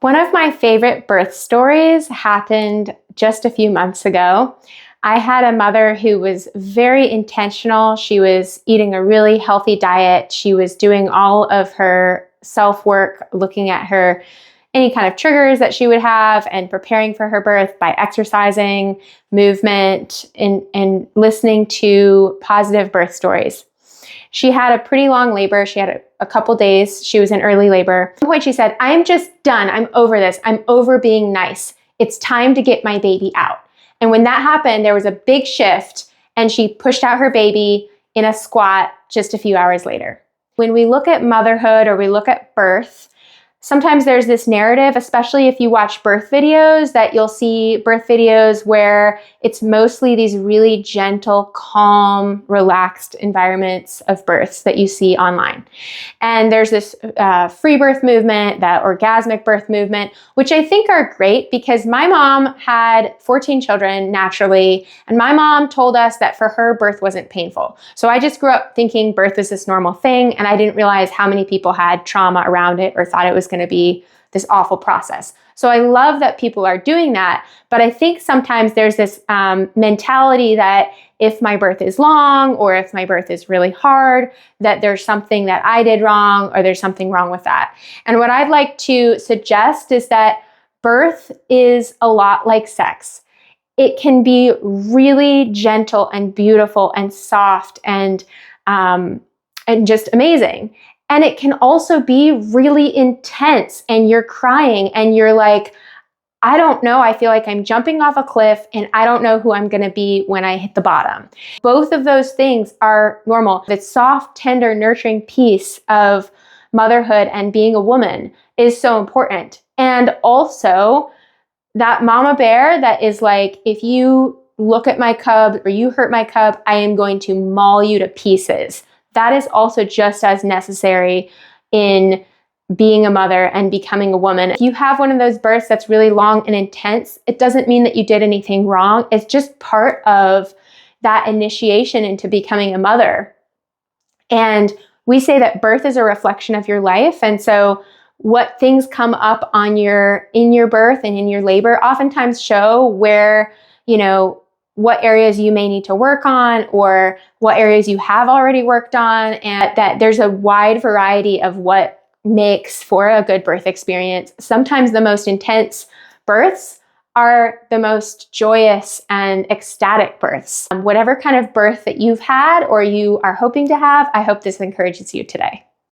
One of my favorite birth stories happened just a few months ago. I had a mother who was very intentional. She was eating a really healthy diet. She was doing all of her self-work, looking at her any kind of triggers that she would have and preparing for her birth by exercising, movement, and listening to positive birth stories. She had a pretty long labor. She had a couple days. She was in early labor. At one point she said, "I'm just done. I'm over this. I'm over being nice. It's time to get my baby out." And when that happened, there was a big shift and she pushed out her baby in a squat just a few hours later. When we look at motherhood or we look at birth, sometimes there's this narrative, especially if you watch birth videos, that you'll see birth videos where it's mostly these really gentle, calm, relaxed environments of births that you see online. And there's this free birth movement, that orgasmic birth movement, which I think are great because my mom had 14 children naturally, and my mom told us that for her, birth wasn't painful. So I just grew up thinking birth was this normal thing, and I didn't realize how many people had trauma around it or thought it was going to be this awful process. So I love that people are doing that, but I think sometimes there's this mentality that if my birth is long or if my birth is really hard, that there's something that I did wrong or there's something wrong with that. And what I'd like to suggest is that birth is a lot like sex. It can be really gentle and beautiful and soft and just amazing. And it can also be really intense and you're crying and you're like, I don't know, I feel like I'm jumping off a cliff and I don't know who I'm going to be when I hit the bottom. Both of those things are normal. The soft, tender, nurturing piece of motherhood and being a woman is so important. And also that mama bear that is like, if you look at my cub or you hurt my cub, I am going to maul you to pieces. That is also just as necessary in being a mother and becoming a woman. If you have one of those births that's really long and intense, it doesn't mean that you did anything wrong. It's just part of that initiation into becoming a mother. And we say that birth is a reflection of your life. And so what things come up in your birth and in your labor oftentimes show where, what areas you may need to work on or what areas you have already worked on, and that there's a wide variety of what makes for a good birth experience. Sometimes the most intense births are the most joyous and ecstatic births. Whatever kind of birth that you've had or you are hoping to have, I hope this encourages you today.